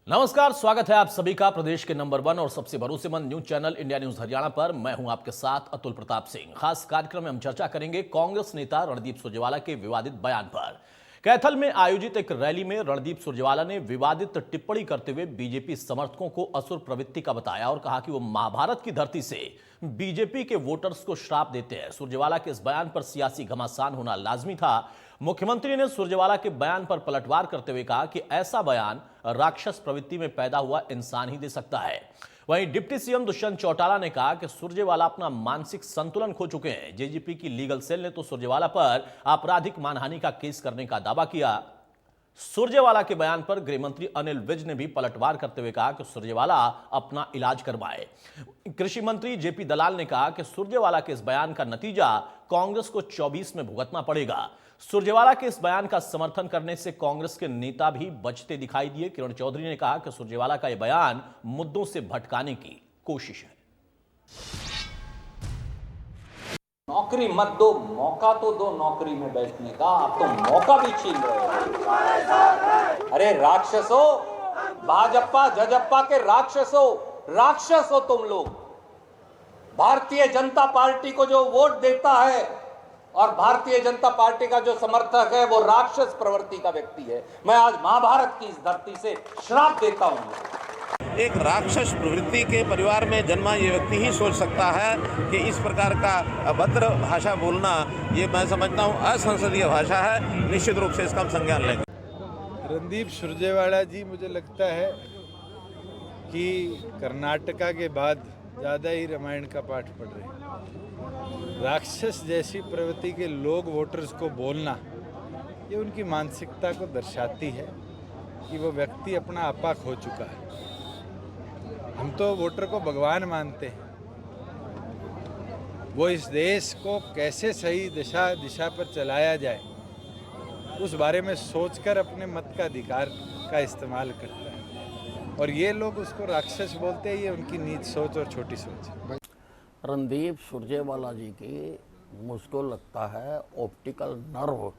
नमस्कार, स्वागत है आप सभी का प्रदेश के नंबर 1 और सबसे भरोसेमंद news channel India news Haryana पर। मैं हूं आपके साथ अतुल प्रताप सिंह। खास कार्यक्रम में हम चर्चा करेंगे कांग्रेस नेता रणदीप सुरजेवाला के विवादित बयान पर। कैथल में आयोजित एक रैली में रणदीप सुरजेवाला ने विवादित टिप्पणी करते हुए बीजेपी समर्थकों को असुर प्रवृत्ति का बताया और कहा कि वो महाभारत की धरती से बीजेपी के वोटर्स को श्राप देते हैं। सुरजेवाला के इस बयान पर सियासी घमासान होना लाजमी था। मुख्यमंत्री ने सुरजेवाला के बयान पर पलटवार करते हुए कहा कि ऐसा बयान राक्षस प्रवृत्ति में पैदा हुआ इंसान ही दे सकता है। वहीं डिप्टी सीएम दुष्यंत चौटाला ने कहा कि सुरजेवाला अपना मानसिक संतुलन खो चुके हैं। जेजीपी की लीगल सेल ने तो सुरजेवाला पर आपराधिक मानहानि का केस करने का दावा किया। सुरजेवाला के बयान पर गृह मंत्री अनिल विज ने भी पलटवार करते हुए कहा कि सुरजेवाला अपना इलाज करवाए। कृषि मंत्री जेपी दलाल ने कहा कि सुरजेवाला के इस बयान का नतीजा कांग्रेस को 24 में भुगतना पड़ेगा। सुरजेवाला के इस बयान का समर्थन करने से कांग्रेस के नेता भी बचते दिखाई दिए। किरण चौधरी ने कहा कि सुरजेवाला का यह बयान मुद्दों से भटकाने की कोशिश है। नौकरी मत दो, मौका तो दो नौकरी में बैठने का। आप तो मौका भी छीन रहे हो। अरे राक्षसों, भाजपा जजप्पा के राक्षसों, राक्षस हो तुम लोग। भारतीय जनता पार्टी को जो वोट देता है और भारतीय जनता पार्टी का जो समर्थक है वो राक्षस प्रवृत्ति का व्यक्ति है। मैं आज महाभारत की इस धरती से श्राप देता हूं। एक राक्षस प्रवृत्ति के परिवार में जन्मा ये व्यक्ति ही सोच सकता है कि इस प्रकार का अभद्र भाषा बोलना, ये मैं समझता हूँ असंसदीय भाषा है। निश्चित रूप से इसका हम संज्ञान लेंगे। रणदीप सुरजेवाला जी, मुझे लगता है कि कर्नाटका के बाद ज़्यादा ही रामायण का पाठ पढ़ रहे हैं। राक्षस जैसी प्रवृत्ति के लोग वोटर्स को बोलना, ये उनकी मानसिकता को दर्शाती है कि वो व्यक्ति अपना आपा खो चुका है। हम तो वोटर को भगवान मानते हैं। वो इस देश को कैसे सही दिशा पर चलाया जाए, उस बारे में सोचकर अपने मत का अधिकार का इस्तेमाल करता है। और ये लोग उसको राक्षस बोलते हैं, ये उनकी नीच सोच और छोटी सोच है। रणदीप सुरजेवाला जी की मुझको लगता है ऑप्टिकल नर्व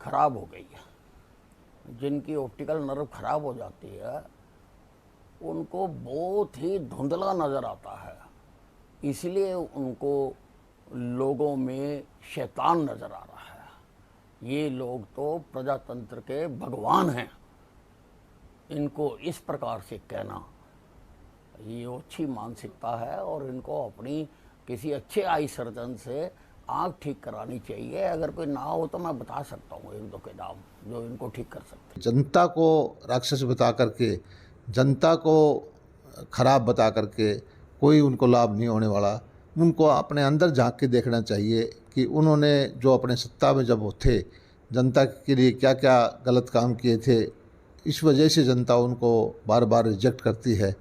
खराब हो गई है। जिनकी ऑप्टिकल नर्व खराब हो जाती है उनको बहुत ही धुंधला नज़र आता है, इसलिए उनको लोगों में शैतान नज़र आ रहा है। ये लोग तो प्रजातंत्र के भगवान हैं। इनको इस प्रकार से कहना ये अच्छी मानसिकता है और इनको अपनी किसी अच्छे आई सर्जन से आँख ठीक करानी चाहिए। अगर कोई ना हो तो मैं बता सकता हूँ 1-2 के नाम जो इनको ठीक कर सकते हैं। जनता को राक्षस बता करके, जनता को खराब बता करके कोई उनको लाभ नहीं होने वाला। उनको अपने अंदर झांक के देखना चाहिए कि उन्होंने जो अपने सत्ता में जब थे, जनता के लिए क्या क्या गलत काम किए थे। इस वजह से जनता उनको बार बार रिजेक्ट करती है।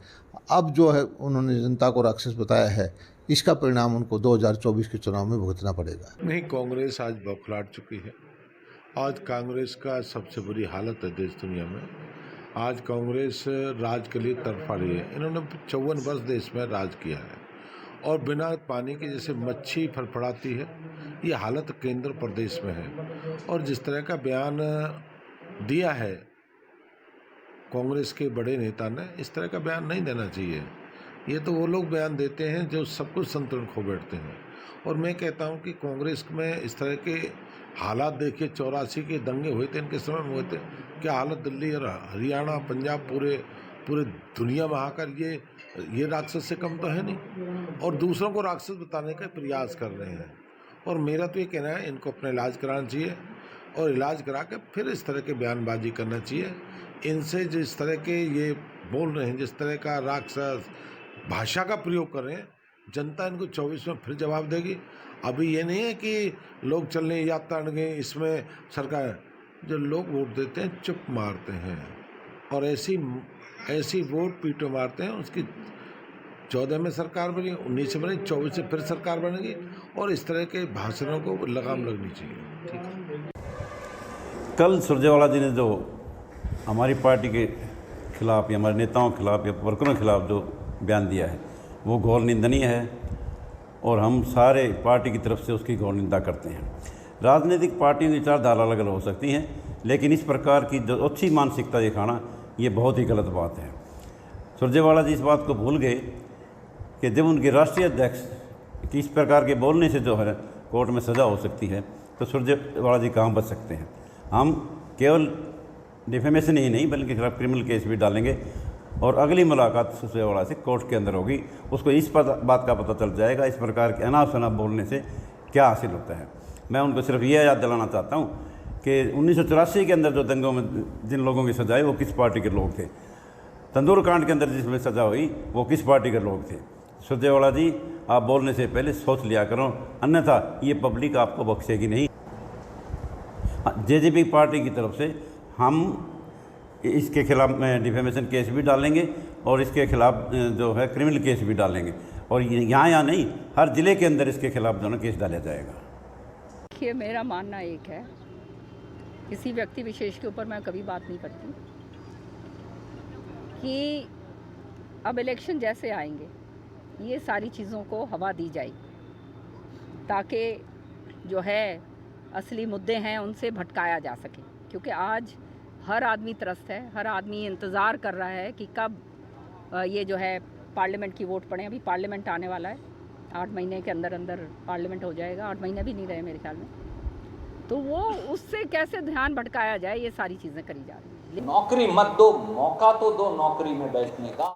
अब जो है उन्होंने जनता को राक्षस बताया है, इसका परिणाम उनको 2024 के चुनाव में भुगतना पड़ेगा। नहीं, कांग्रेस आज बौखलाट चुकी है। आज कांग्रेस का सबसे बुरी हालत है देश दुनिया में। आज कांग्रेस राज के लिए तड़फा रही है। इन्होंने 54 वर्ष देश में राज किया है और बिना पानी के जैसे मच्छी फड़फड़ाती है, ये हालत केंद्र प्रदेश में है। और जिस तरह का बयान दिया है कांग्रेस के बड़े नेता ने, इस तरह का बयान नहीं देना चाहिए। ये तो वो लोग बयान देते हैं जो सब कुछ संतुलन खो बैठते हैं। और मैं कहता हूँ कि कांग्रेस में इस तरह के हालात देखिए, 84 के दंगे हुए थे, इनके समय में हुए थे। क्या हालत दिल्ली और हरियाणा, पंजाब, पूरे दुनिया में आकर ये राक्षस से कम तो है नहीं। और दूसरों को राक्षस बताने का प्रयास कर रहे हैं। और मेरा तो ये कहना है, इनको अपना इलाज कराना चाहिए और इलाज करा के फिर इस तरह के बयानबाजी करना चाहिए। इनसे जिस तरह के ये बोल रहे हैं, जिस तरह का राक्षस भाषा का प्रयोग कर रहे हैं, जनता इनको 24 में फिर जवाब देगी। अभी ये नहीं है कि लोग चलने यात्रा गए, इसमें सरकार, जो लोग वोट देते हैं चुप मारते हैं और ऐसी वोट पीटो मारते हैं। उसकी 14 में सरकार बनी, 19 से बनी, 24 से फिर सरकार बनेगी। और इस तरह के भाषणों को लगाम लगनी चाहिए। ठीक है। कल सुरजेवाला जी ने जो हमारी पार्टी के खिलाफ या हमारे नेताओं के खिलाफ या वर्करों के खिलाफ जो बयान दिया है वो घोर निंदनीय है और हम सारे पार्टी की तरफ से उसकी घोर निंदा करते हैं। राजनीतिक पार्टियों की विचारधारा अलग अलग हो सकती हैं, लेकिन इस प्रकार की जो अच्छी मानसिकता दिखाना ये बहुत ही गलत बात है। सुरजेवाला जी इस बात को भूल गए कि जब उनके राष्ट्रीय अध्यक्ष की इस प्रकार के बोलने से जो है कोर्ट में सज़ा हो सकती है, तो सुरजेवाला जी कहाँ बच सकते हैं। हम केवल डिफेमेशन ही नहीं बल्कि खिलाफ क्रिमिनल केस भी डालेंगे और अगली मुलाकात सुरजेवाला से कोर्ट के अंदर होगी। उसको इस बात का पता चल जाएगा इस प्रकार के अनाप शनाप बोलने से क्या हासिल होता है। मैं उनको सिर्फ ये याद दिलाना चाहता हूँ कि 1984 के अंदर जो दंगों में जिन लोगों की सज़ा हुई वो किस पार्टी के लोग थे। तंदूर कांड के अंदर जिसमें सज़ा हुई वो किस पार्टी के लोग थे। सुरजेवाला जी, आप बोलने से पहले सोच लिया करो, अन्यथा ये पब्लिक आपको बख्शेगी नहीं। जेजेपी पार्टी की तरफ से हम इसके खिलाफ डिफेमेशन केस भी डालेंगे और इसके खिलाफ जो है क्रिमिनल केस भी डालेंगे और यहाँ नहीं, हर ज़िले के अंदर इसके खिलाफ जो है केस डाला जाएगा। देखिए, मेरा मानना एक है, किसी व्यक्ति विशेष के ऊपर मैं कभी बात नहीं करती कि अब इलेक्शन जैसे आएंगे ये सारी चीज़ों को हवा दी जाएगी ताकि जो है असली मुद्दे हैं उनसे भटकाया जा सके। क्योंकि आज हर आदमी त्रस्त है, हर आदमी इंतज़ार कर रहा है कि कब ये जो है पार्लियामेंट की वोट पड़े। अभी पार्लियामेंट आने वाला है, 8 महीने के अंदर अंदर पार्लियामेंट हो जाएगा, 8 महीने भी नहीं रहे मेरे ख्याल में। तो वो उससे कैसे ध्यान भटकाया जाए, ये सारी चीज़ें करी जा रही हैं। नौकरी मत दो, मौका तो दो नौकरी में बैठने का।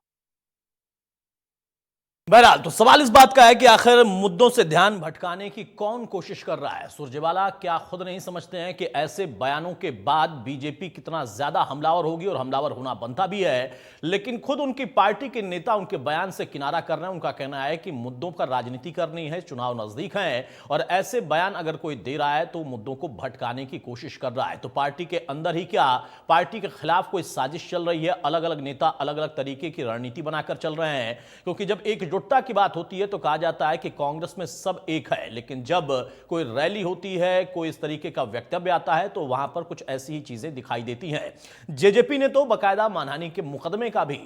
बहरहाल तो सवाल इस बात का है कि आखिर मुद्दों से ध्यान भटकाने की कौन कोशिश कर रहा है। सुरजेवाला क्या खुद नहीं समझते हैं कि ऐसे बयानों के बाद बीजेपी कितना ज्यादा हमलावर होगी और हमलावर होना बनता भी है, लेकिन खुद उनकी पार्टी के नेता उनके बयान से किनारा कर रहे हैं। उनका कहना है कि मुद्दों पर राजनीति करनी है, चुनाव नजदीक हैं और ऐसे बयान अगर कोई दे रहा है तो मुद्दों को भटकाने की कोशिश कर रहा है। तो पार्टी के अंदर ही क्या पार्टी के खिलाफ कोई साजिश चल रही है। अलग अलग नेता अलग अलग तरीके की रणनीति बनाकर चल रहे हैं, क्योंकि जब एकजुटता की बात होती है तो कहा जाता है कि कांग्रेस में सब एक है, लेकिन जब कोई रैली होती है, कोई इस तरीके का वक्तव्य आता है तो वहां पर कुछ ऐसी ही चीजें दिखाई देती हैं। जेजेपी ने तो बाकायदा मानहानि के मुकदमे का भी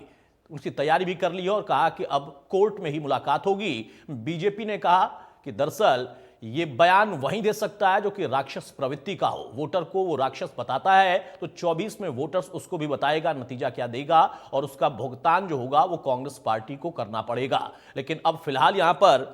उसकी तैयारी भी कर ली है और कहा कि अब कोर्ट में ही मुलाकात होगी। बीजेपी ने कहा कि दरअसल ये बयान वहीं दे सकता है जो कि राक्षस प्रवृत्ति का हो। वोटर को वो राक्षस बताता है तो 24 में वोटर्स उसको भी बताएगा नतीजा क्या देगा और उसका भुगतान जो होगा वो कांग्रेस पार्टी को करना पड़ेगा। लेकिन अब फिलहाल यहां पर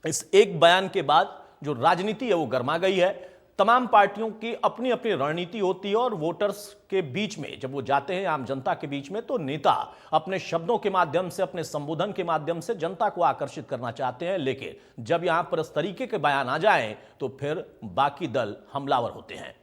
इस एक बयान के बाद जो राजनीति है वो गर्मा गई है। तमाम पार्टियों की अपनी अपनी रणनीति होती है और वोटर्स के बीच में जब वो जाते हैं आम जनता के बीच में तो नेता अपने शब्दों के माध्यम से, अपने संबोधन के माध्यम से जनता को आकर्षित करना चाहते हैं, लेकिन जब यहां पर इस तरीके के बयान आ जाएं तो फिर बाकी दल हमलावर होते हैं।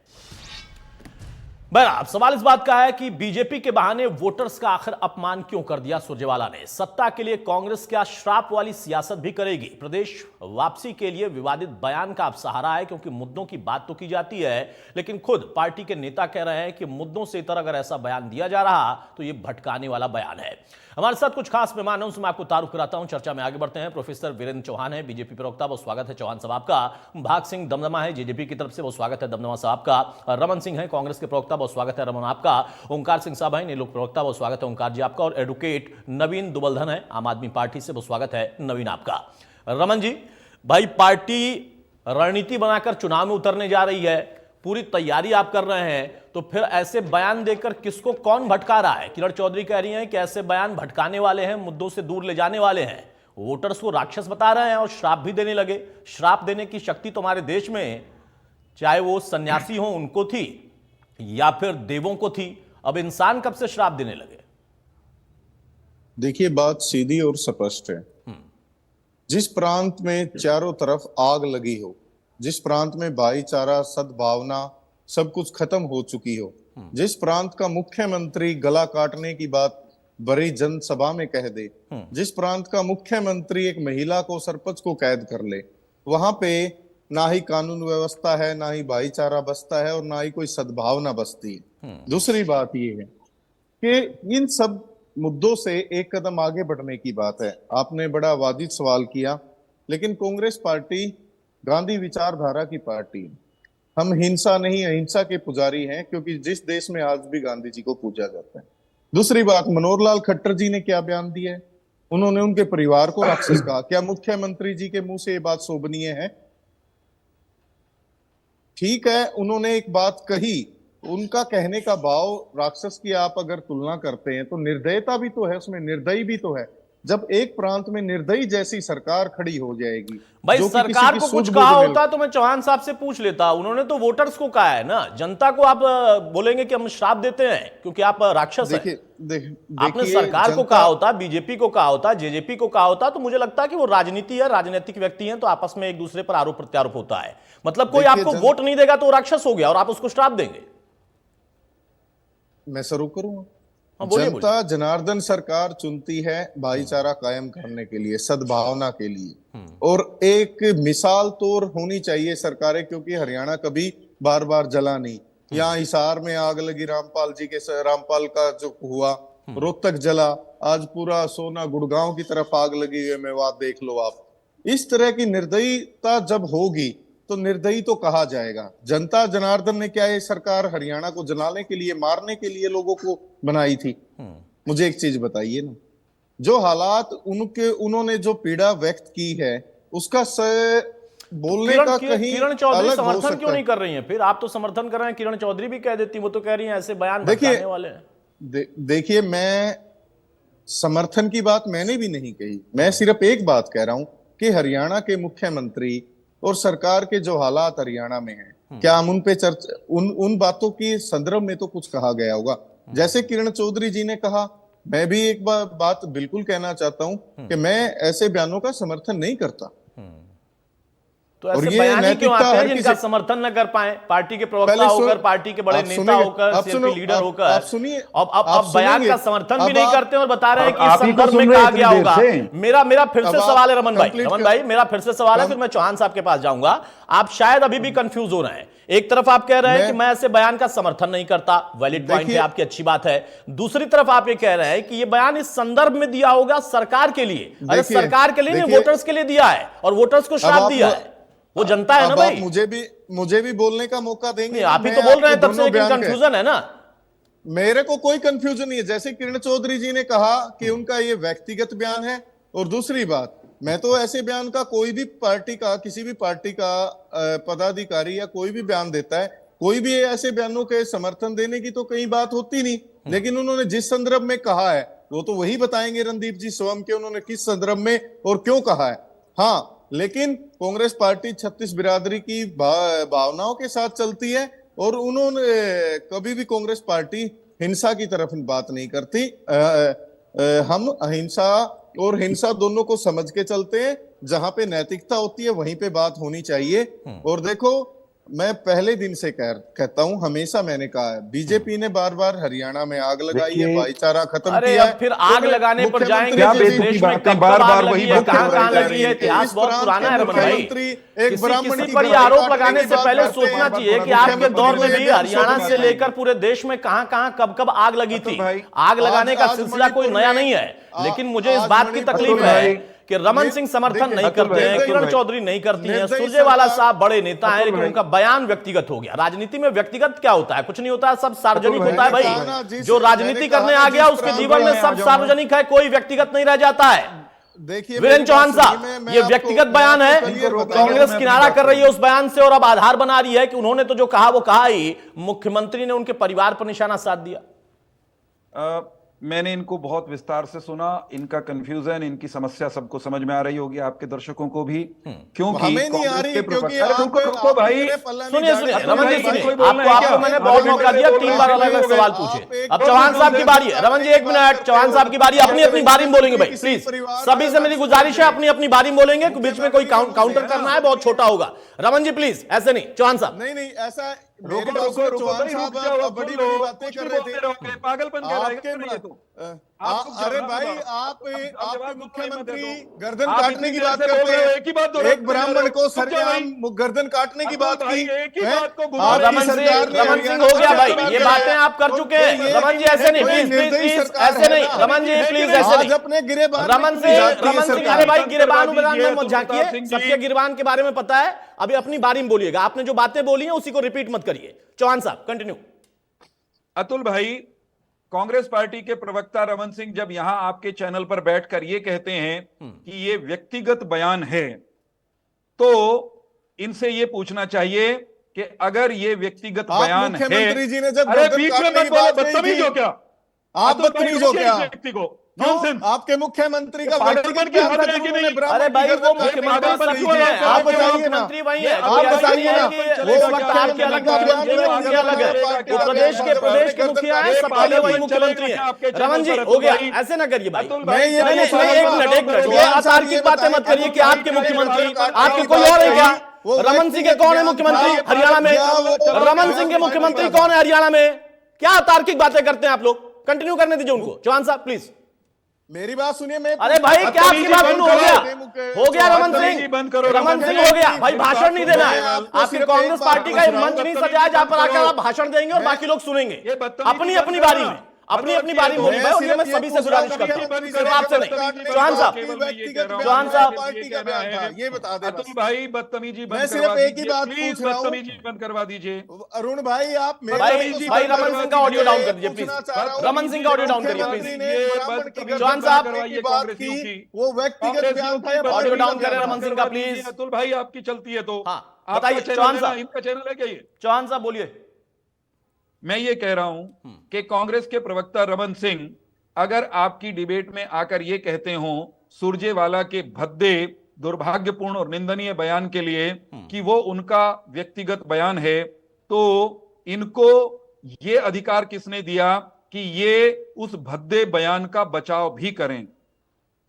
बहरहाल सवाल इस बात का है कि बीजेपी के बहाने वोटर्स का आखिर अपमान क्यों कर दिया सुरजेवाला ने। सत्ता के लिए कांग्रेस क्या श्राप वाली सियासत भी करेगी। प्रदेश वापसी के लिए विवादित बयान का अब सहारा है, क्योंकि मुद्दों की बात तो की जाती है लेकिन खुद पार्टी के नेता कह रहे हैं कि मुद्दों से इतर अगर ऐसा बयान दिया जा रहा तो यह भटकाने वाला बयान है। हमारे साथ कुछ खास मेहमान हैं, उनसे मैं आपको तारुफ कराता हूं। चर्चा में आगे बढ़ते हैं। प्रोफेसर वीरेंद्र चौहान है, बीजेपी प्रवक्ता, वो स्वागत है चौहान साहब आपका। भाग सिंह दमदमा है जेजेपी की तरफ से, वो स्वागत है दमदमा साहब आपका। रमन सिंह है कांग्रेस के प्रवक्ता, वो स्वागत है रमन आपका। ओंकार सिंह साहब है नीलोक प्रवक्ता, वो स्वागत है ओंकार जी आपका। और एडवोकेट नवीन दुबलधन है आम आदमी पार्टी से, वो स्वागत है नवीन आपका। रमन जी, भाई पार्टी रणनीति बनाकर चुनाव में उतरने जा रही है, पूरी तैयारी आप कर रहे हैं, तो फिर ऐसे बयान देकर किसको कौन भटका रहा है। किरण चौधरी कह रही हैं कि ऐसे बयान भटकाने वाले हैं, मुद्दों से दूर ले जाने वाले हैं। वोटर्स को राक्षस बता रहे हैं और श्राप भी देने लगे। श्राप देने की शक्ति तो हमारे देश में चाहे वो सन्यासी हो उनको थी या फिर देवों को थी, अब इंसान कब से श्राप देने लगे। देखिए, बात सीधी और स्पष्ट है। जिस प्रांत में चारों तरफ आग लगी हो, जिस प्रांत में भाईचारा, सद्भावना सब कुछ खत्म हो चुकी हो, जिस प्रांत का मुख्यमंत्री गला काटने की बात बड़ी जनसभा में कह दे, जिस प्रांत का मुख्यमंत्री एक महिला को, सरपंच को कैद कर ले, वहां पे ना ही कानून व्यवस्था है, ना ही भाईचारा बसता है और ना ही कोई सद्भावना बसती है। दूसरी बात ये है कि इन सब मुद्दों से एक कदम आगे बढ़ने की बात है। आपने बड़ा वाजिब सवाल किया, लेकिन कांग्रेस पार्टी गांधी विचारधारा की पार्टी है। हम हिंसा नहीं अहिंसा के पुजारी हैं, क्योंकि जिस देश में आज भी गांधी जी को पूजा जाता है। दूसरी बात, मनोहर लाल खट्टर जी ने क्या बयान दिया है, उन्होंने उनके परिवार को राक्षस कहा। क्या मुख्यमंत्री जी के मुंह से ये बात शोभनीय है? ठीक है, उन्होंने एक बात कही उनका कहने का भाव राक्षस की आप अगर तुलना करते हैं तो निर्दयता भी तो है उसमें, निर्दयी भी तो है। जब एक प्रांत में निर्दयी जैसी सरकार खड़ी हो जाएगी, भाई जो कि सरकार किसी को की कुछ सूझबूझ कहा में- होता तो मैं चौहान साहब से पूछ लेता, उन्होंने तो वोटर्स को कहा है ना, जनता को आप बोलेंगे कि हम श्राप देते हैं क्योंकि आप राक्षस हैं। आपने सरकार को कहा होता, बीजेपी को कहा होता, जेजेपी को कहा होता, तो मुझे लगता है कि वो राजनीति है, राजनीतिक व्यक्ति हैं, तो आपस में एक दूसरे पर आरोप प्रत्यारोप होता है। मतलब कोई आपको वोट नहीं देगा तो वो राक्षस हो गया और आप उसको श्राप देंगे। मैं शुरू करूंगा। बोलिए, जनता जनार्दन सरकार चुनती है भाईचारा कायम करने के लिए, सद्भावना के लिए, और एक मिसाल तौर होनी चाहिए सरकारें, क्योंकि हरियाणा कभी बार बार जला नहीं। यहाँ हिसार में आग लगी, रामपाल का जो हुआ, रोहतक जला, आज पूरा सोना गुड़गांव की तरफ आग लगी है, मेवात देख लो आप। इस तरह की निर्दयता जब होगी तो निर्दयी तो कहा जाएगा। जनता जनार्दन ने क्या ये सरकार हरियाणा को जलाने के लिए, मारने के लिए लोगों को बनाई थी? मुझे एक चीज बताइए ना, जो हालात उन्होंने जो पीड़ा व्यक्त की है उसका बोलने का कहीं किरण चौधरी अलग हो समर्थन सकता क्यों है। नहीं कर रही हैं? फिर आप तो समर्थन कर रहे हैं, किरण चौधरी भी कह देती, वो तो कह रही हैं ऐसे बयान देखिए, भड़काने वाले हैं। देखिए, मैं समर्थन की बात मैंने भी नहीं कही, मैं सिर्फ एक बात कह रहा हूं कि हरियाणा के मुख्यमंत्री और सरकार के जो हालात हरियाणा में हैं, क्या हम उन पे चर्चा, उन बातों की संदर्भ में तो कुछ कहा गया होगा। जैसे किरण चौधरी जी ने कहा, मैं भी एक बात बिल्कुल कहना चाहता हूं कि मैं ऐसे बयानों का समर्थन नहीं करता। तो ऐसे बयान ही क्यों आते हैं जिनका समर्थन न कर पाए? पार्टी के प्रवक्ता होकर, पार्टी के बड़े नेता होकर, सीएलपी लीडर होकर, अब बयान का समर्थन भी नहीं करते और बता रहे हैं कि इस संदर्भ में कहा गया होगा। मेरा फिर से सवाल है रमन भाई, मेरा फिर से सवाल है, फिर मैं चौहान साहब के पास जाऊंगा। आप शायद अभी भी कंफ्यूज हो रहे हैं। एक तरफ आप कह रहे हैं कि मैं ऐसे बयान का समर्थन नहीं करता, वैलिड पॉइंट है आपकी, अच्छी बात है। दूसरी तरफ आप ये कह रहे हैं कि ये बयान इस संदर्भ में दिया होगा सरकार के लिए। अरे सरकार के लिए नहीं, वोटर्स के लिए दिया है और वोटर्स को श्राप दिया है। वो जनता है ना भाई। मुझे भी बोलने का मौका देंगे। आप ही तो बोल रहे हैं तब से, लेकिन कंफ्यूजन है ना। मेरे को कोई कंफ्यूजन नहीं है। जैसे किरण चौधरी जी ने कहा कि उनका ये व्यक्तिगत बयान है, और दूसरी बात, मैं तो ऐसे बयान का कोई भी पार्टी का, किसी भी पार्टी का पदाधिकारी या कोई भी बयान देता है, कोई भी ऐसे बयानों के समर्थन देने की तो कई बात होती नहीं, लेकिन उन्होंने जिस संदर्भ में कहा है वो तो वही बताएंगे रणदीप जी स्वयं के उन्होंने किस संदर्भ में और क्यों कहा है। हाँ, लेकिन कांग्रेस पार्टी 36 बिरादरी की भावनाओं के साथ चलती है और उन्होंने कभी भी कांग्रेस पार्टी हिंसा की तरफ बात नहीं करती। हम अहिंसा और हिंसा दोनों को समझ के चलते हैं। जहां पे नैतिकता होती है वहीं पे बात होनी चाहिए। और देखो, मैं पहले दिन से कहता हूं, हमेशा मैंने कहा है, बीजेपी ने बार बार हरियाणा में आग लगाई है, भाईचारा खत्म किया है। फिर आग लगाने पर जाएंगे, देश में कब बार लगी है, कहां लगी है, इतिहास बहुत पुराना है रमन भाई। किसी पर ये आरोप लगाने से पहले सोचना चाहिए कि आपके दौर में भी हरियाणा से लेकर पूरे देश में कहां कब आग लगी थी। आग लगाने का सिलसिला कोई नया नहीं है, लेकिन मुझे इस बात की तकलीफ है कि रमन सिंह समर्थन नहीं करते हैं, किरण चौधरी नहीं करती हैं, सुरजेवाला साहब बड़े नेता हैं, लेकिन उनका बयान व्यक्तिगत हो गया। राजनीति में व्यक्तिगत क्या होता है? कुछ नहीं होता है, सब सार्वजनिक होता है भाई। जो राजनीति करने आ गया उसके जीवन में सब सार्वजनिक है, कोई व्यक्तिगत नहीं रह जाता है। देखिए वीरेंद्र चौहान साहब, ये व्यक्तिगत बयान है, कांग्रेस किनारा कर रही है उस बयान से और अब आधार बना रही है कि उन्होंने तो जो कहा वो कहा ही, मुख्यमंत्री ने उनके परिवार पर निशाना साध दिया। मैंने इनको बहुत विस्तार से सुना, इनका कंफ्यूजन, इनकी समस्या सबको समझ में आ रही होगी, आपके दर्शकों को भी, क्योंकि हमें नहीं आ रही, क्योंकि रुको भाई, सुनिए रमन जी, सुनिए, आपको मैंने बहुत मौका दिया, 3 बार अलग अलग सवाल पूछे। अब चौहान साहब की बारी है। रमन जी 1 मिनट, चौहान साहब की बारी, अपनी बारी में बोलेंगे भाई, प्लीज। सभी से मेरी गुजारिश है, अपनी बारी में बोलेंगे, बीच में कोई काउंटर करना है बहुत छोटा होगा। रमन जी प्लीज, ऐसे नहीं। चौहान साहब नहीं ऐसा रुको बड़ी बातें कर रहे थे, पागलपन अरे भाई, आप मुख्यमंत्री गर्दन काटने की बात करते हैं, एक ब्राह्मण को सरेआम गर्दन काटने की बात की। रमन सिंह हो गया भाई, ये बातें आप कर चुके हैं। रमन जी ऐसे नहीं, प्लीज ऐसे नहीं। रमन जी प्लीज ऐसे नहीं। अपने गिरेबान, रमन सिंह, अरे भाई गिरेबान में मत झांकिए, सबके गिरेबान के बारे में पता है। अभी अपनी बारी में बोलिएगा, आपने जो बातें बोली हैं उसी को रिपीट मत करिए। चौहान साहब कंटिन्यू। अतुल भाई, कांग्रेस पार्टी के प्रवक्ता रमन सिंह जब यहां आपके चैनल पर बैठकर ये कहते हैं कि ये व्यक्तिगत बयान है, तो इनसे ये पूछना चाहिए कि अगर ये व्यक्तिगत आप बयान है, मुख्यमंत्री जी ने जब अरे गर्दन बीच में काटने मत की बोलो, बात कही बदतमीज थी, हो क्या? आप अतुल भाई, बदतमीज हो रोकिए क्या? इस व्यक्ति को। क्यों? नॉनसेंस। आपके मुख्यमंत्री का पागलपन व्यक्तिगत की बयान हद था है जो कि उन्होंने नहीं? ब्राह्मण अरे की भाई गर्दन वो काटने की मुख्यमंत्री बात सब कही क्यों थी। है? आप आपके बताइए ना। मुख्यमंत्री वही है। ये कोई आप ऐसा नहीं बताइए है ना। कि वो इस वक्त वक्त आपके अलग का बयान मुख्यमंत्री है, है, उनके अलग है। पार्टी का उत्तर बयान प्रदेश है, के जब प्रदेश के गर्दन मुखिया काटने है, की सबके बात लिए वही कही। मुख्यमंत्री है। आपके चैनल रमन जी पर हो गया, भाई। ऐसे ना करिए भाई। अतुल मैं भाई, ये नहीं नहीं पूछ नहीं, रहा एक हूँ, मिनट एक मिनट, ये चौहान साहब अतार्किक ये बातें मत बताएं, करिए कि अतुल आपके भाई के मुख्यमंत्री, गर्दन काटने आपके की कोई बात और है कही। क्या? वो रमन सिंह के कौन है मुख्यमंत्री हरियाणा में? रमन सिंह के मुख्यमंत्री कौन है हरियाणा में? क्या तार्किक बातें करते हैं आप लोग? कंटिन्यू करने दीजिए उनको। चौहान साहब प्लीज। मेरी बात सुनिए। मैं अरे भाई क्या आपकी बात सुनो? हो गया हो गया रमन सिंह, बंद करो, रमन सिंह हो गया भाई। भाषण नहीं देना है। आपकी कांग्रेस पार्टी का मंच नहीं सजाया जहां पर आकर आप भाषण देंगे और बाकी लोग सुनेंगे अपनी अपनी बारी में, अपनी अपनी बारी में। भाई और ये मैं सभी से गुजारिश करता हूं, सिर्फ आपसे नहीं। चौहान साहब, चौहान साहब, पार्टी का बयान था, ये बता दें। अतुल भाई बदतमीजी मैं बंद सिर्फ करवा एक ही दीजिए, बात प्लीज पूछ रहा हूं। बदतमीजी बंद करवा दीजिए। अरुण भाई, आप मेरे भाई रमन सिंह का ऑडियो डाउन कर दीजिए प्लीज। रमन सिंह का ऑडियो डाउन करिए प्लीज। चौहान साहब, वो व्यक्तिगत बयान था। ऑडियो डाउन करें रमन सिंह का प्लीज। अतुल भाई आपकी चलती है तो हाँ आपका बताइए चैनल चौहान है ना, साहब। इनका चैनल है क्या ये? चौहान साहब बोलिए। मैं ये कह रहा हूं कि कांग्रेस के प्रवक्ता रमन सिंह अगर आपकी डिबेट में आकर ये कहते हो सुरजेवाला के भद्दे, दुर्भाग्यपूर्ण और निंदनीय बयान के लिए कि वो उनका व्यक्तिगत बयान है, तो इनको ये अधिकार किसने दिया कि ये उस भद्दे बयान का बचाव भी करें?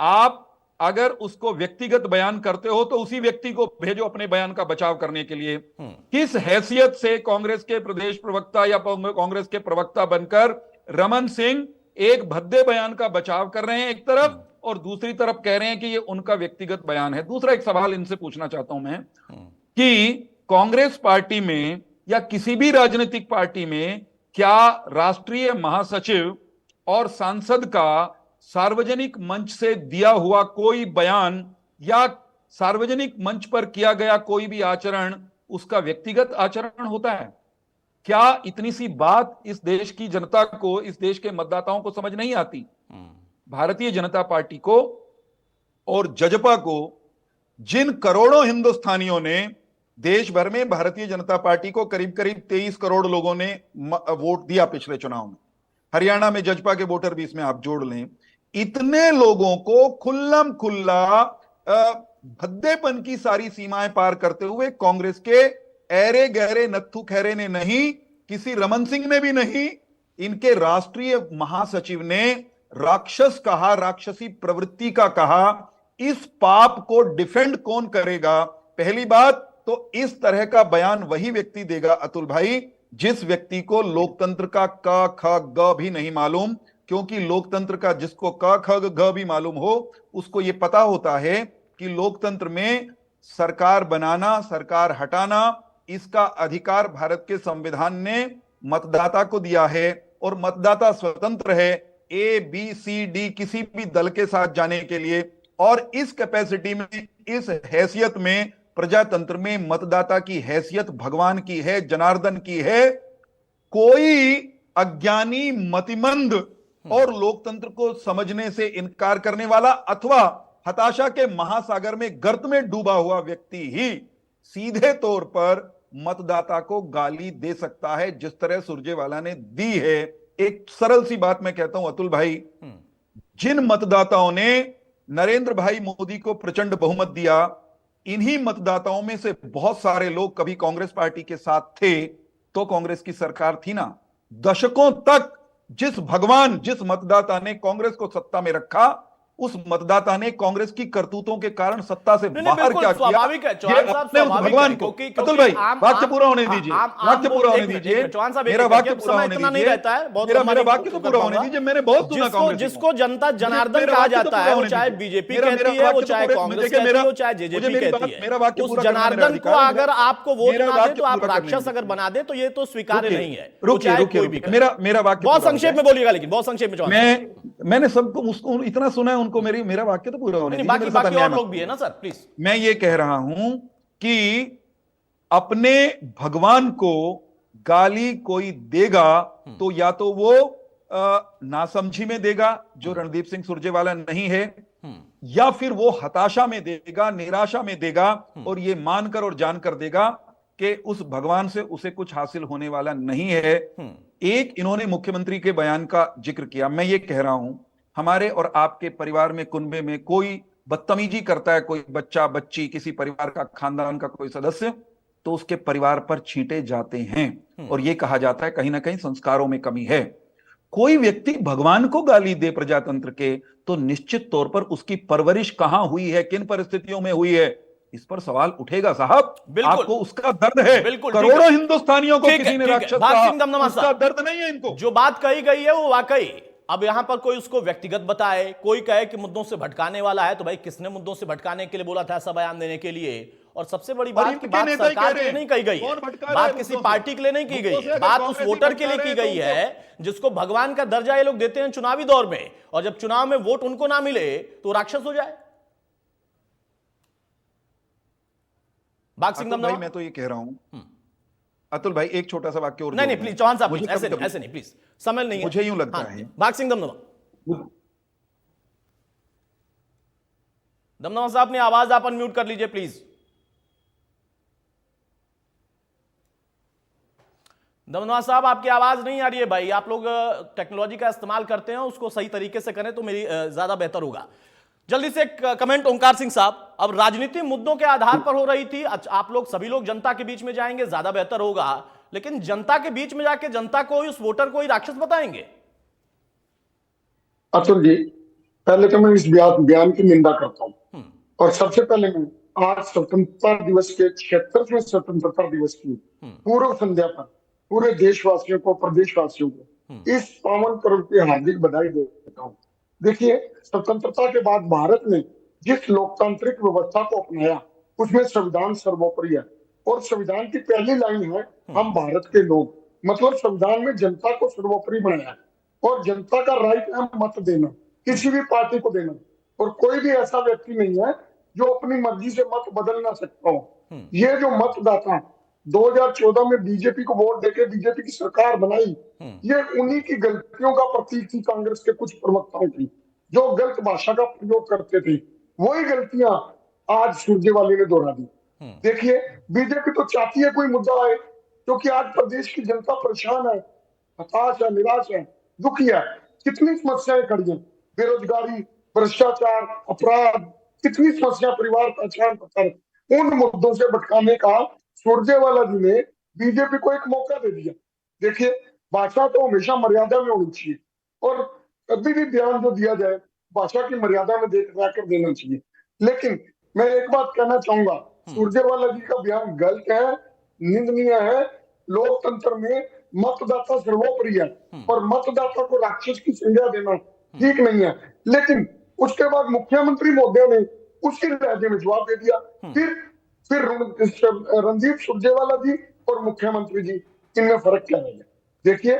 आप अगर उसको व्यक्तिगत बयान करते हो तो उसी व्यक्ति को भेजो अपने बयान का बचाव करने के लिए। किस हैसियत से कांग्रेस के प्रदेश प्रवक्ता या कांग्रेस के प्रवक्ता बनकर रमन सिंह एक भद्दे बयान का बचाव कर रहे हैं एक तरफ, और दूसरी तरफ कह रहे हैं कि ये उनका व्यक्तिगत बयान है? दूसरा एक सवाल इनसे पूछना चाहता हूं मैं कि कांग्रेस पार्टी में या किसी भी राजनीतिक पार्टी में क्या राष्ट्रीय महासचिव और सांसद का सार्वजनिक मंच से दिया हुआ कोई बयान या सार्वजनिक मंच पर किया गया कोई भी आचरण उसका व्यक्तिगत आचरण होता है? क्या इतनी सी बात इस देश की जनता को, इस देश के मतदाताओं को समझ नहीं आती? भारतीय जनता पार्टी को और जजपा को, जिन करोड़ों हिंदुस्तानियों ने देश भर में भारतीय जनता पार्टी को करीब करीब 23 करोड़ लोगों ने वोट दिया पिछले चुनाव में, हरियाणा में जजपा के वोटर भी इसमें आप जोड़ लें, इतने लोगों को खुल्लम खुल्ला भद्देपन की सारी सीमाएं पार करते हुए कांग्रेस के ऐरे गहरे नत्थु खैरे ने नहीं, किसी रमन सिंह ने भी नहीं, इनके राष्ट्रीय महासचिव ने राक्षस कहा, राक्षसी प्रवृत्ति का कहा। इस पाप को डिफेंड कौन करेगा? पहली बात तो इस तरह का बयान वही व्यक्ति देगा अतुल भाई जिस व्यक्ति को लोकतंत्र का क ख ग भी नहीं मालूम, क्योंकि लोकतंत्र का जिसको क ख ग भी मालूम हो उसको यह पता होता है कि लोकतंत्र में सरकार बनाना, सरकार हटाना, इसका अधिकार भारत के संविधान ने मतदाता को दिया है और मतदाता स्वतंत्र है ए बी सी डी किसी भी दल के साथ जाने के लिए। और इस कैपेसिटी में, इस हैसियत में, प्रजातंत्र में मतदाता की हैसियत भगवान की है, जनार्दन की है। कोई अज्ञानी, मतिमंद और लोकतंत्र को समझने से इनकार करने वाला अथवा हताशा के महासागर में गर्त में डूबा हुआ व्यक्ति ही सीधे तौर पर मतदाता को गाली दे सकता है, जिस तरह सुरजेवाला ने दी है। एक सरल सी बात मैं कहता हूं अतुल भाई, जिन मतदाताओं ने नरेंद्र भाई मोदी को प्रचंड बहुमत दिया, इन्हीं मतदाताओं में से बहुत सारे लोग कभी कांग्रेस पार्टी के साथ थे तो कांग्रेस की सरकार थी ना। दशकों तक जिस मतदाता ने कांग्रेस को सत्ता में रखा, उस मतदाता ने कांग्रेस की करतूतों के कारण सत्ता से बाहर क्या किया? स्वाभाविक है चौहान साहब, भगवान को अतुल भाई वाक्य पूरा होने दीजिए, वाक्य पूरा होने दीजिए, मेरा वाक्य पूरा होने दीजिए, मेरा वाक्य तो पूरा होने दीजिए। मैंने बहुत सुना कांग्रेस, जिसको जनता जनार्दन कहा जाता है, वो चाहे बीजेपी कहती है, वो चाहे कांग्रेस कहती है, वो चाहे जेजेपी कहती है, मेरा वाक्य उस जनार्दन को अगर आपको वोट ना दे तो आप राक्षस अगर बना दे तो ये तो स्वीकार्य नहीं है। मेरा वाक्य बहुत संक्षेप में बोलिएगा, लेकिन बहुत संक्षेप में। मैंने सबको उसको इतना सुना है, उनको मेरा वाक्य तो पूरा होने दीजिए। बाकी और लोग भी है ना सर, प्लीज। मैं ये कह रहा हूं कि अपने भगवान को गाली कोई देगा तो या तो वो नासमझी में देगा, जो रणदीप सिंह सुरजेवाला नहीं है, या फिर वो हताशा में देगा, निराशा में देगा और ये मानकर और जानकर देगा कि उस भगवान से उसे कुछ हासिल होने वाला नहीं है। एक इन्होंने मुख्यमंत्री के बयान का जिक्र किया। मैं ये कह रहा हूं, हमारे और आपके परिवार में, कुनबे में कोई बदतमीजी करता है, कोई बच्चा बच्ची, किसी परिवार का, खानदान का कोई सदस्य, तो उसके परिवार पर छींटे जाते हैं और ये कहा जाता है कहीं ना कहीं संस्कारों में कमी है। कोई व्यक्ति भगवान को गाली दे प्रजातंत्र के, तो निश्चित तौर पर उसकी परवरिश कहां हुई है, किन परिस्थितियों में हुई है, इस पर सवाल उठेगा साहब। आपको उसका दर्द है। करोड़ों हिंदुस्तानियों को किसी ने राक्षस कहा, उसका दर्द नहीं है इनको। जो बात कही गई है वो वाकई, अब यहां पर कोई उसको व्यक्तिगत बताए, कोई कहे कि मुद्दों से भटकाने वाला है, तो भाई किसने मुद्दों से भटकाने के लिए बोला था ऐसा बयान देने के लिए? और सबसे बड़ी बात की बात सरकार के लिए नहीं कही गई है, बात किसी पार्टी के लिए नहीं की गई है, बात उस वोटर के लिए की गई है जिसको भगवान का दर्जा ये लोग देते हैं चुनावी दौर में, और जब चुनाव में वोट उनको ना मिले तो राक्षस हो जाए। अतुल भाई, मैं तो ये कह रहा हूं, अतुल भाई एक छोटा सा वाक्य और। नहीं प्लीज चौहान साहब, ऐसे नहीं प्लीज, समय नहीं है। मुझे यूं लगता है, भाग सिंह दमदमा साहब ने आवाज आप अनम्यूट कर लीजिए प्लीज। दमदमा साहब आपकी आवाज नहीं आ रही है भाई, आप लोग टेक्नोलॉजी का इस्तेमाल करते हैं, उसको सही तरीके से करें तो मेरी ज्यादा बेहतर होगा। जल्दी से एक कमेंट ओंकार सिंह साहब, अब राजनीति मुद्दों के आधार पर हो रही थी, आप लोग सभी लोग जनता के बीच में जाएंगे ज्यादा बेहतर होगा, लेकिन जनता के बीच में जाके जनता को, उस वोटर को ही राक्षस बताएंगे? अतुल जी, पहले तो मैं इस बयान की निंदा करता हूं, और सबसे पहले मैं आज स्वतंत्रता दिवस के 76वें स्वतंत्रता दिवस की पूर्व संध्या पर पूरे देशवासियों को, प्रदेशवासियों को इस पावन पर्व की हार्दिक बधाई देता हूं। देखिए, स्वतंत्रता के बाद भारत ने जिस लोकतांत्रिक व्यवस्था को अपनाया उसमें संविधान सर्वोपरि है, और संविधान की पहली लाइन है हम भारत के लोग, मतलब संविधान में जनता को सर्वोपरि बनाया है, और जनता का राइट है मत देना, किसी भी पार्टी को देना, और कोई भी ऐसा व्यक्ति नहीं है जो अपनी मर्जी से मत बदल ना सकता हो। ये जो मतदाता 2014 में बीजेपी को वोट देके बीजेपी की सरकार बनाई, ये उन्हीं की गलतियों का प्रतीक थी, कांग्रेस के कुछ प्रवक्ताओं की, जो गलत भाषा का प्रयोग करते थे। वही गलतियां आज सुरजेवाला ने दोहरा दी। देखिए, बीजेपी तो चाहती है कोई मुद्दा आए, क्योंकि आज प्रदेश की जनता परेशान है, हताश है, निराश है, दुखी है। कितनी समस्याएं खड़ी हैं, बेरोजगारी, भ्रष्टाचार, अपराध, कितनी समस्या, परिवार पहचान पत्र, उन मुद्दों से भटकाने का सुरजेवाला जी ने बीजेपी को एक मौका दे दिया। देखिए, भाषा तो हमेशा मर्यादा में होनी चाहिए, और कभी भी बयान जो दिया जाए भाषा की मर्यादा में रहकर देना चाहिए। लेकिन मैं एक बात कहना चाहूंगा, सुरजेवाला जी का बयान गलत है, निंदनीय है। लोकतंत्र में मतदाता सर्वोपरि है, और मतदाता को राक्षस की संज्ञा देना ठीक नहीं है। लेकिन उसके बाद मुख्यमंत्री महोदय ने उसी लहजे में जवाब दे दिया। फिर रणदीप सुरजेवाला जी और मुख्यमंत्री जी, इनमें फर्क क्या है? देखिए,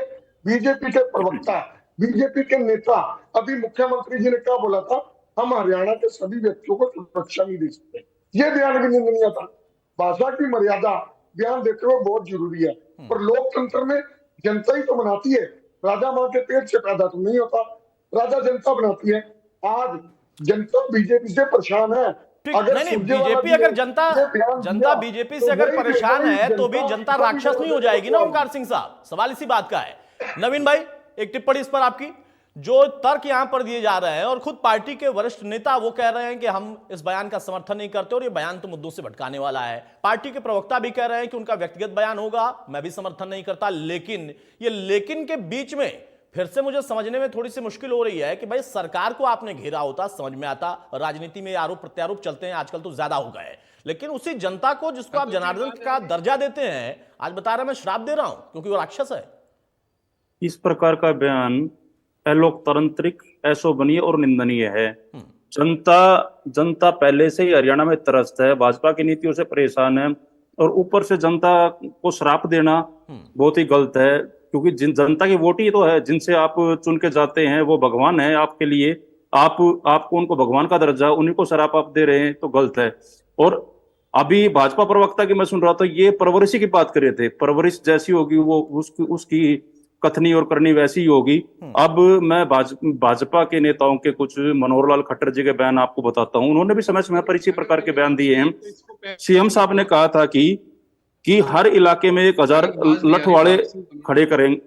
बीजेपी के प्रवक्ता, बीजेपी के नेता, अभी मुख्यमंत्री जी ने क्या बोला था, हम हरियाणा के सभी व्यक्तियों को सुरक्षा नहीं दे सकते। ये बयान भी निंदनीय था। भाषा की मर्यादा बयान देते हुए बहुत जरूरी है, और लोकतंत्र में जनता ही तो बनाती है, राजा माँ के पेट से पैदा तो नहीं होता, राजा जनता बनाती है। आज जनता बीजेपी से परेशान है। नहीं, बीजेपी अगर जनता बीजेपी से अगर परेशान है तो भी जनता राक्षस नहीं हो जाएगी ना ओंकार सिंह साहब, सवाल इसी बात का है। नवीन भाई, एक टिप्पणी इस पर आपकी। जो तर्क यहां पर दिए जा रहे हैं, और खुद पार्टी के वरिष्ठ नेता वो कह रहे हैं कि हम इस बयान का समर्थन नहीं करते और ये बयान तो मुद्दों से भटकाने वाला है। पार्टी के प्रवक्ता भी कह रहे हैं कि उनका व्यक्तिगत बयान होगा, मैं भी समर्थन नहीं करता। लेकिन ये लेकिन के बीच में फिर से मुझे समझने में थोड़ी सी मुश्किल हो रही है कि भाई सरकार को आपने घेरा होता, समझ में आता, राजनीति में आरोप प्रत्यारोप चलते हैं आजकल तो ज्यादा हो गए, लेकिन उसी जनता को जिसको आप जनार्दन का दर्जा देते हैं, आज बता रहे मैं श्राप दे रहा हूं क्योंकि वो राक्षस है। इस प्रकार का बयान अलोकतांत्रिक, अशोभनीय और निंदनीय है। जनता पहले से ही हरियाणा में त्रस्त है, भाजपा की नीतियों से परेशान है, और ऊपर से जनता को श्राप देना बहुत ही गलत है, क्योंकि जनता की वोट ही तो है, जिनसे आप चुन के जाते हैं, वो भगवान है आपके लिए। आपको उनको भगवान का दर्जा, उन्हीं को श्राप आप दे रहे हैं, तो गलत है। और अभी भाजपा प्रवक्ता की मैं सुन रहा था, ये परवरिश की बात कर रहे थे, परवरिश जैसी होगी वो उसकी कथनी और करनी वैसी ही होगी। अब मैं भाजपा के नेताओं के कुछ, मनोहर लाल खट्टर जी के बयान आपको बताता हूं, उन्होंने भी समय समय पर इसी प्रकार के बयान दिए हैं। सीएम साहब ने कहा था कि कि हर इलाके में 1000 लठवाड़े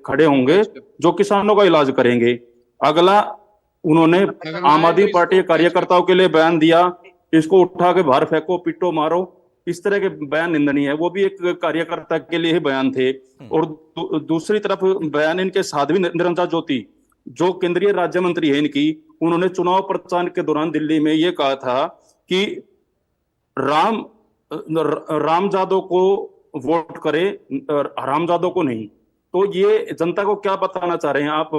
खड़े होंगे जो किसानों का इलाज करेंगे। अगला, उन्होंने आम आदमी पार्टी के कार्यकर्ताओं के लिए बयान दिया, इसको उठा के बाहर फेंको, पिटो, मारो, इस तरह के बयान निंदनीय है। वो भी एक कार्यकर्ता के लिए ही बयान थे। और दूसरी तरफ बयान इनके साध्वी निरंजन ज्योति, जो केंद्रीय राज्य मंत्री है इनकी, उन्होंने चुनाव प्रचार के दौरान दिल्ली में ये कहा था कि रामजादों को वोट करे, हरामजादों को नहीं। तो ये जनता को क्या बताना चाह रहे हैं आप?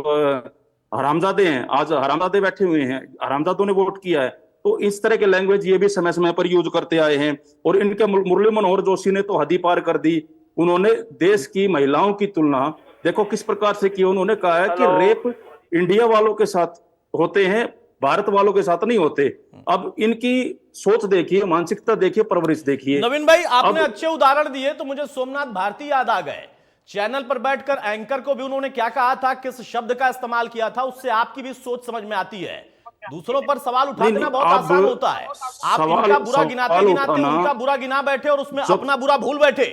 हरामजादे हैं, आज हरामजादे बैठे हुए हैं, हरामजादों ने वोट किया है। तो इस तरह के लैंग्वेज ये भी समय समय पर यूज करते आए हैं। और इनके मुरली मनोहर जोशी ने तो हद ही पार कर दी। उन्होंने देश की महिलाओं की तुलना देखो किस प्रकार से की। उन्होंने कहा है कि रेप इंडिया वालों के साथ होते हैं, भारत वालों के साथ नहीं होते। अब इनकी सोच देखिए, मानसिकता देखिए, परवरिश देखिए। नवीन भाई, आपने अच्छे उदाहरण दिए तो मुझे सोमनाथ भारती याद आ गए। चैनल पर बैठकर एंकर को भी उन्होंने क्या कहा था, किस शब्द का इस्तेमाल किया था, उससे आपकी भी सोच समझ में आती है। दूसरों पर सवाल उठा देना बहुत आसान होता है। आप इनका बुरा गिनाते उनका बुरा गिना बैठे और उसमें अपना बुरा भूल बैठे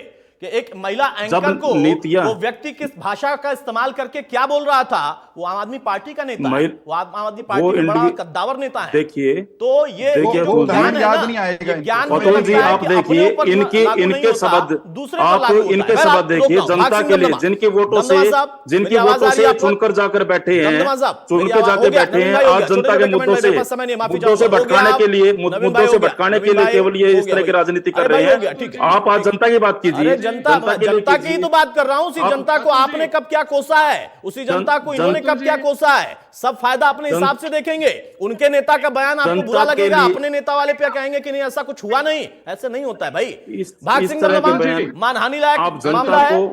कि एक महिला एंकर को वो व्यक्ति किस भाषा का इस्तेमाल करके क्या बोल रहा था। वो आम आदमी पार्टी का नेता है, वो आम आदमी पार्टी का बड़ा कद्दावर नेता है। देखिए, तो ये ज्ञान याद नहीं आएगा। अतुल जी, आप देखिए इनके शब्द, आप इनके शब्द देखिए, जनता के लिए जिनके वोटों से चुनकर जाकर बैठे हैं, चुनकर जाकर बैठे हैं, आज जनता के मुद्दों से भटकाने के लिए केवल ये इस तरह की राजनीति कर रहे हैं। आप आज जनता की बात कीजिए। जनता की ही तो बात कर रहा हूं। उसी जनता को आपने कब क्या कोसा है, उसी जनता को इन्होंने कब क्या कोसा है, सब फायदा अपने हिसाब से देखेंगे। उनके नेता का बयान आपको बुरा लगेगा, अपने नेता वाले पे कहेंगे कि नहीं ऐसा कुछ हुआ नहीं। ऐसे नहीं होता है भाई। भाग सिंह मानहानि लायक मामला है।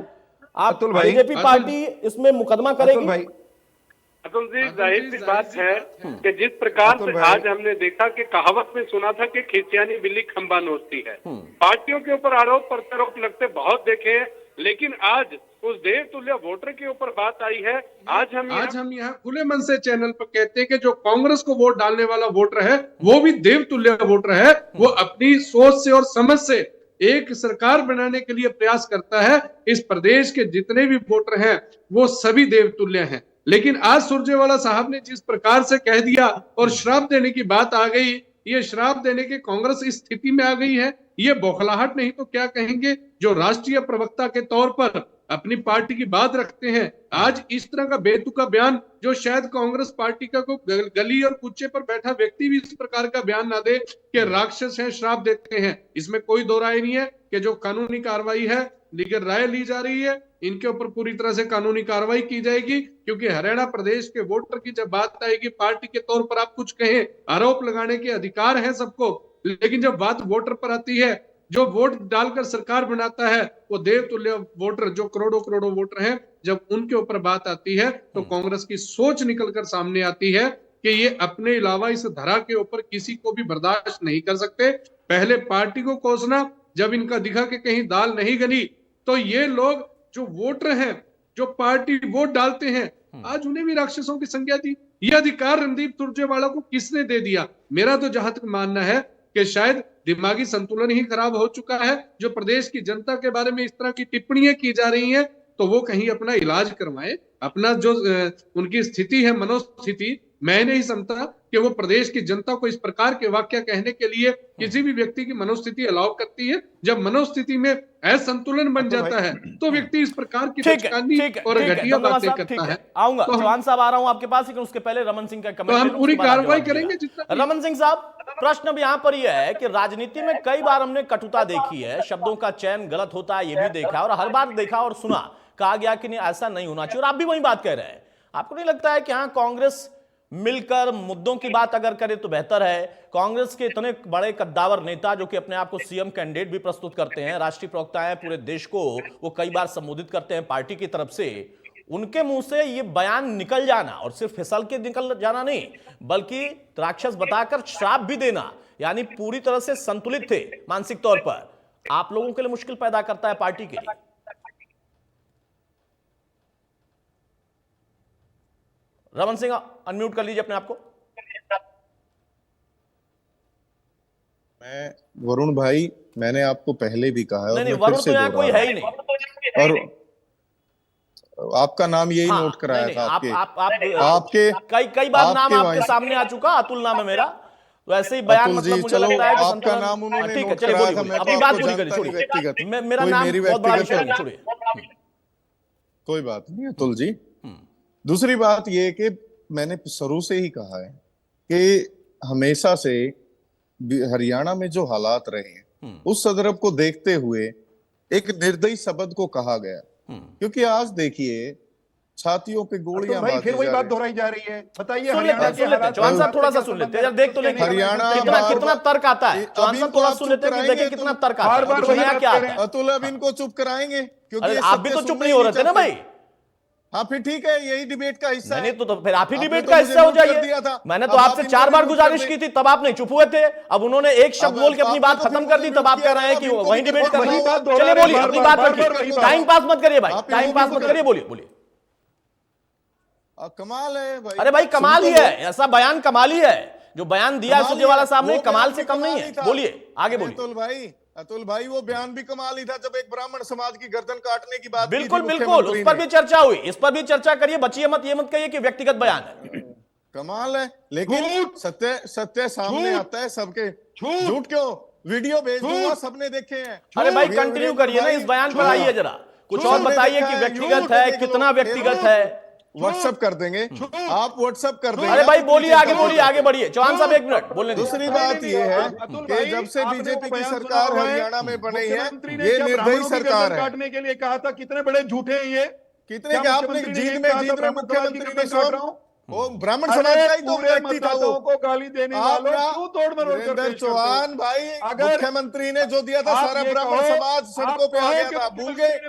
आप बीजेपी पार्टी इसमें मुकदमा करेगी। अतुल जी, जाहिर सी बात है कि जिस प्रकार से आज हमने देखा कि कहावत में सुना था कि खिसियानी बिल्ली खंबा नोचती है। पार्टियों के ऊपर आरोप प्रत्यारोप लगते बहुत देखे हैं, लेकिन आज उस देवतुल्य वोटर के ऊपर बात आई है। आज हम यहाँ खुले मन से चैनल पर कहते हैं कि जो कांग्रेस को वोट डालने वाला वोटर है वो भी देवतुल्य वोटर है। वो अपनी सोच से और समझ से एक सरकार बनाने के लिए प्रयास करता है। इस प्रदेश के जितने भी वोटर हैं वो सभी देवतुल्य हैं। लेकिन आज सुरजेवाला साहब ने जिस प्रकार से कह दिया और श्राप देने की बात आ गई, ये श्राप देने की कांग्रेस इस स्थिति में आ गई है, ये बौखलाहट नहीं तो क्या कहेंगे। जो राष्ट्रीय प्रवक्ता के तौर पर अपनी पार्टी की बात रखते हैं, आज इस तरह का बेतुका बयान, जो शायद कांग्रेस पार्टी का कोई गली और कुच्चे पर बैठा व्यक्ति भी इस प्रकार का बयान ना दे कि राक्षस है, श्राप देते हैं, इसमें कोई दो राय नहीं है। कि जो कानूनी कार्रवाई है, लेकिन राय ली जा रही है, इनके ऊपर पूरी तरह से कानूनी कार्रवाई की जाएगी। क्योंकि हरियाणा प्रदेश के वोटर की जब बात आएगी, पार्टी के तौर पर आप कुछ कहें, आरोप लगाने के अधिकार है सबको, लेकिन जब बात वोटर पर आती है, जो वोट डालकर सरकार बनाता है, वो देवतुल्य वोटर जो करोड़ों करोड़ों वोटर हैं, जब उनके ऊपर बात आती है तो कांग्रेस की सोच निकलकर सामने आती है कि ये अपने अलावा इस धरा के ऊपर किसी को भी बर्दाश्त नहीं कर सकते। पहले पार्टी को कोसना, जब इनका दिखा कि कहीं दाल नहीं गली, तो ये लोग जो वोटर हैं, जो पार्टी वोट डालते हैं, आज उन्हें भी राक्षसों की संज्ञा दी। यह अधिकार रणदीप सुरजेवाला को किसने दे दिया? मेरा तो जहां तक मानना है कि शायद दिमागी संतुलन ही खराब हो चुका है। जो प्रदेश की जनता के बारे में इस तरह की टिप्पणियां की जा रही हैं, तो वो कहीं अपना इलाज करवाएं। अपना जो उनकी स्थिति है, मनोस्थिति, मैं नहीं समझता कि वो प्रदेश की जनता को इस प्रकार के वाक्य कहने के लिए किसी भी व्यक्ति की मनोस्थिति अलाउ करती है। जब मनोस्थिति में असंतुलन बन जाता है तो व्यक्ति इस प्रकार की और घटिया बातें करता है। आऊंगा चौहान साहब, आ रहा हूं आपके पास, लेकिन उसके पहले रमन सिंह का कमेंट। तो हम पूरी कार्रवाई करेंगे। रमन सिंह साहब, प्रश्न अब यहां पर यह है कि राजनीति में कई बार हमने कटुता देखी है, शब्दों का चयन गलत होता है, यह भी देखा और हर बार देखा और सुना, कहा गया कि नहीं ऐसा नहीं होना चाहिए, और आप भी वही बात कह रहे हैं। आपको नहीं लगता है कि हाँ, कांग्रेस मिलकर मुद्दों की बात अगर करे तो बेहतर है? कांग्रेस के इतने बड़े कद्दावर नेता जो कि अपने आप को सीएम कैंडिडेट भी प्रस्तुत करते हैं, राष्ट्रीय प्रवक्ता हैं, पूरे देश को वो कई बार संबोधित करते हैं पार्टी की तरफ से, उनके मुंह से ये बयान निकल जाना, और सिर्फ फिसल के निकल जाना नहीं बल्कि राक्षस बताकर श्राप भी देना, यानी पूरी तरह से संतुलित थे मानसिक तौर पर, आप लोगों के लिए मुश्किल पैदा करता है पार्टी के लिए। रमन सिंह, अनम्यूट कर लीजिए अपने आप को। मैं वरुण भाई मैंने आपको पहले भी कहा है और नहीं, मैं फिर वरुण से तो यहाँ कोई दोहरा है रहा ही नहीं। हूं। और आपका नाम यही हाँ, नोट कराया नहीं, था आप आपके कई बार नाम आपके वाहिनी- सामने आ चुका, अतुल नाम है मेरा, तो ऐसे ही बयान अतुल मतलब जी, मुझे चलो लगता है कि आपका संतुलन। नाम उन्होंने ठीक है, नोट चलिए कराया बोलिए था, बोलिए, मैं अपनी तो बात आपको पूरी करिए, जानता नहीं छोड़िए। व्यक्तिगत। मेरा कोई नाम मेरी बहुत बड़ा व्यक्तिगत विषय नहीं, छोड़िए। कोई बात नहीं अतुल जी। दूसरी बात ये कि मैंने शुरू से ही कहा है कि हमेशा से हरियाणा में जो हालात रहे हैं उस संदर्भ को देखते हुए एक निर्दयी शब्द को कहा गया, क्योंकि आज देखिए छातियों पे गोलियां भाई मारी फिर वही जा बात रही दोहराई जा रही है। बताइए सुन लेते हैं, चौहान साहब थोड़ा सा सुन लेते हैं, देख तो लेंगे हरियाणा कितना तर्क आता है। चौहान साहब थोड़ा सुन लेते हैं कि देखें कितना तर्क आता है, कुछ नया क्या आता है। अतुल अब इनको चुप कराएंगे क्योंकि अरे ये आप भी सत्य तो चुप सुनने नहीं हो ही रहे थे ना चाहते। भाई। हाँ फिर ठीक है, यही डिबेट का हिस्सा नहीं है। तो फिर आप ही आपने डिबेट तो का मुझे हिस्सा हो म्यूट कर जाइए। दिया था। मैंने तो अब आपसे आप 4 बार इनको म्यूट कर गुजारिश दें। की थी, तब आप नहीं चुप हुए थे। अब उन्होंने एक शब्द बोल के अपनी बात आपने तो खत्म कर दी, तब आप कह रहे हैं कि इनको वही भी डिबेट कर वही रहे बात हैं। दोहरा चलिए रहे हैं, बोलिए, बार अपनी बार बात बार रखिए, वही बात। टाइम पास मत करिए भाई, आप टाइम इनको पास भी मत तो करिए, बोलिए बोलिए। कमाल है भाई। अरे भाई कमाल ही है, ऐसा बयान कमाल ही है जो बयान दिया कमाल ही सुरजेवाला है, साहब ने, वो कमाल बयान से भी कम नहीं कमाल ही है। था। बोलिए, आगे अरे बोलिए। अतुल भाई वो बयान भी कमाल ही था जब एक ब्राह्मण समाज की गर्दन काटने की बात बिल्कुल की थी बिल्कुल, उस मुख्यमंत्री पर ने। भी चर्चा हुई, इस पर भी चर्चा करिए, बचिए मत, ये मत कहिए कि व्यक्तिगत बयान है। कमाल है, लेकिन सत्य सामने आता है सबके। झूठ क्यों? वीडियो भेज दूंगा, सबने देखे हैं। अरे भाई कंटिन्यू करिए ना, इस बयान पर आइए जरा, कुछ और बताइए कि व्यक्तिगत है, कितना व्यक्तिगत है। व्हाट्सएप कर देंगे, आप व्हाट्सएप कर देंगे। अरे भाई बोलिए, आगे बोलिए, आगे बढ़िए। चौहान साहब 1 मिनट बोलने दीजिए। दूसरी बात ये है कि जब से बीजेपी की सरकार हरियाणा में बनी है, ये निर्दयी सरकार है। काटने के लिए कहा था, कितने बड़े झूठे हैं ये। कितने के आपने जीत में मुख्यमंत्री ने स्वयं वो ब्राह्मण समाज का ही तो व्यक्ति था वो। को गाली देने वालों क्यों तोड़ मरोड़ कर वीरेंद्र पेश करते हो? चौहान भाई, अगर मुख्यमंत्री ने जो दिया था आप सारा ये ब्राह्मण कहो, समाज सड़कों पे आ कहो गया कि था, भूल गए?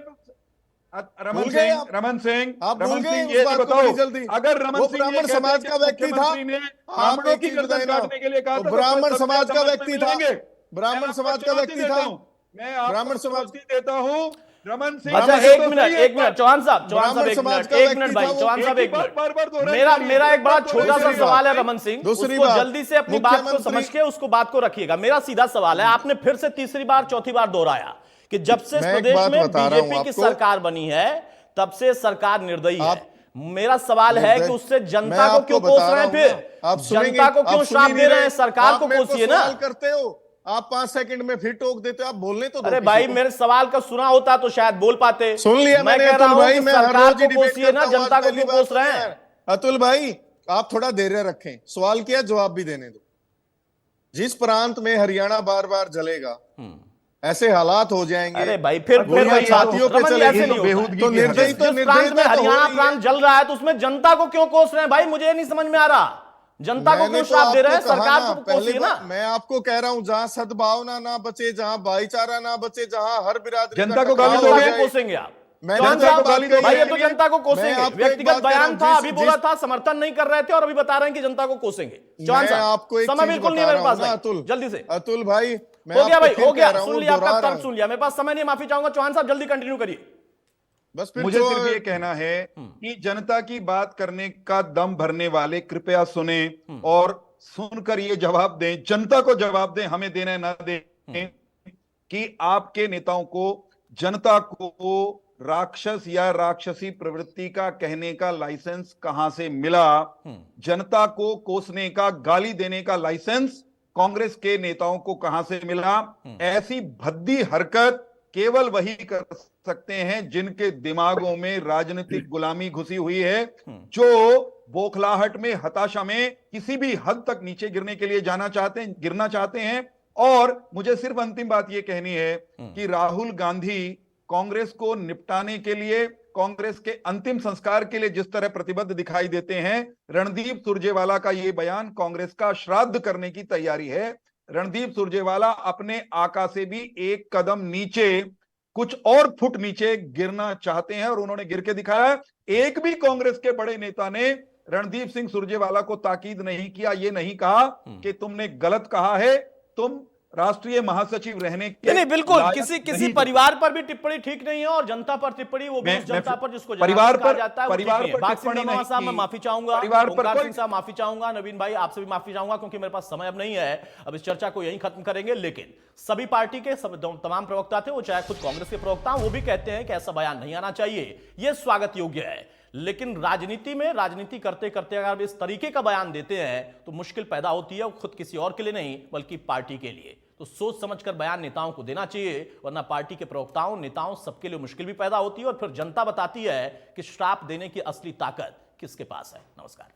रमन भूल गए सिंह आप? रमन सिंह आप भूल रमन गए सिंह उस ये बात को बताओ, बड़ी जल्दी। अगर रमन वो सिंह ब्राह्मण ये कहते समाज कि का व्यक्ति था। मुख्यमंत्री ने आप ब्राह्मणों एक की चीज गर्दन बताइए ना, काटने के लिए कहा वो था, ब्राह्मण तो समाज का समझ में व्यक्ति था। मिलेंगे। ब्राह्मण समाज का व्यक्ति था। मैं आपको ब्राह्मण समाज देता हूँ रमन सिंह। अच्छा एक मिनट चौहान साहब, एक मिनट भाई, चौहान साहब 1 मिनट। मेरा एक बड़ा छोटा सा सवाल है रमन सिंह, उसको जल्दी से अपनी बात को समझ के उसको बात को रखिएगा। मेरा सीधा सवाल है, आपने फिर से तीसरी बार चौथी बार दोहराया कि जब से इस प्रदेश में बीजेपी की सरकार बनी है तब से सरकार निर्दयी है। मेरा सवाल है कि उससे जनता को क्यों कोस रहे हैं, फिर जनता को क्यों श्राप दे रहे हैं? सरकार को कोसिए ना। करते हो आप 5 सेकंड में फिर टोक देते हो, आप बोलने तो दो। अरे भाई मेरे सवाल का सुना होता तो शायद बोल पाते। सुन लिया मैं मैंने कह रहा अतुल हूं भाई, कि मैं हर सरकार रोज ही को डिबेट कोसिए ना, करता हूं, जनता को आज क्यों पहली कोस बात रहे नहीं हैं? है। अतुल भाई आप थोड़ा धैर्य रखें, सवाल किया जवाब भी देने दो। जिस प्रांत में हरियाणा बार बार जलेगा, ऐसे हालात हो जाएंगे। अरे भाई फिर छातियों पे चलेगी तो निर्दयी तो प्रांत में हरियाणा प्रांत जल रहा है तो उसमें जनता को क्यों कोस रहे हैं भाई? मुझे नहीं समझ में आ रहा, जनता को क्यों श्राप दे रहे हैं? सरकार को कोसिए ना। मैं आपको कह रहा हूं, जहां सद्भावना ना बचे, जहां भाईचारा ना बचे, जहां हर बिरादरी जनता को गाली कोसेंगे आप। जनता को गाली भाई ये तो जनता को कोसेंगे। व्यक्तिगत बयान था, अभी बोला जिस था समर्थन नहीं कर रहे थे और अभी बता रहे हैं कि जनता को कोसेंगे। चौहान साहब आपको एक समय चीज बिल्कुल नहीं बता है मेरे रहा पास हूं ना, भाई, जल्दी से। अतुल भाई हो गया भाई, हो गया, सुन लिया आपका तर्क, सुन लिया। मेरे पास समय नहीं, माफी चाहूंगा। चौहान साहब जल्दी कंटिन्यू करिए। बस फिर मुझे सिर्फ ये कहना है कि जनता की बात करने का दम भरने वाले कृपया सुने और सुनकर ये जवाब दें, जनता को जवाब दें, हमें देना ना दें कि आपके नेताओं को जनता को राक्षस या राक्षसी प्रवृत्ति का कहने का लाइसेंस कहां से मिला? जनता को कोसने का, गाली देने का लाइसेंस कांग्रेस के नेताओं को कहां से मिला? ऐसी भद्दी हरकत केवल वही कर सकते हैं जिनके दिमागों में राजनीतिक गुलामी घुसी हुई है, जो बौखलाहट में, हताशा में किसी भी हद तक नीचे गिरने के लिए गिरना चाहते हैं। और मुझे सिर्फ अंतिम बात यह कहनी है कि राहुल गांधी कांग्रेस को निपटाने के लिए, कांग्रेस के अंतिम संस्कार के लिए जिस तरह प्रतिबद्ध दिखाई देते हैं, रणदीप सुरजेवाला का यह बयान कांग्रेस का श्राद्ध करने की तैयारी है। रणदीप सुरजेवाला अपने आका से भी एक कदम नीचे, कुछ और फुट नीचे गिरना चाहते हैं और उन्होंने गिर के दिखाया। एक भी कांग्रेस के बड़े नेता ने रणदीप सिंह सुरजेवाला को ताकीद नहीं किया, ये नहीं कहा कि तुमने गलत कहा है, तुम राष्ट्रीय महासचिव रहने के नहीं बिल्कुल, लायक किसी नहीं थे। परिवार पर भी टिप्पणी ठीक नहीं है, और जनता पर टिप्पणी, वो भी उस जनता पर जिसको परिवार कहा पर जाता है, वो ठीक नहीं है। भाग सिंह टिप्पणी नेमावा नहीं साहब, मैं की। माफी चाहूंगा, परिवार पर ओंकार कोई- सिंह साहब माफी चाहूंगा, नवीन भाई आपसे भी माफी चाहूंगा, क्योंकि मेरे पास समय अब नहीं है, अब इस चर्चा को यहीं खत्म करेंगे। लेकिन सभी पार्टी के तमाम प्रवक्ता थे, वो चाहे खुद कांग्रेस के प्रवक्ता हो, वो भी कहते हैं कि ऐसा बयान नहीं आना चाहिए, ये स्वागत योग्य है। लेकिन राजनीति में राजनीति करते करते अगर इस तरीके का बयान देते हैं तो मुश्किल पैदा होती है, वो खुद किसी और के लिए नहीं बल्कि पार्टी के लिए। तो सोच समझकर बयान नेताओं को देना चाहिए, वरना पार्टी के प्रवक्ताओं, नेताओं सबके लिए मुश्किल भी पैदा होती है, और फिर जनता बताती है कि श्राप देने की असली ताकत किसके पास है। नमस्कार।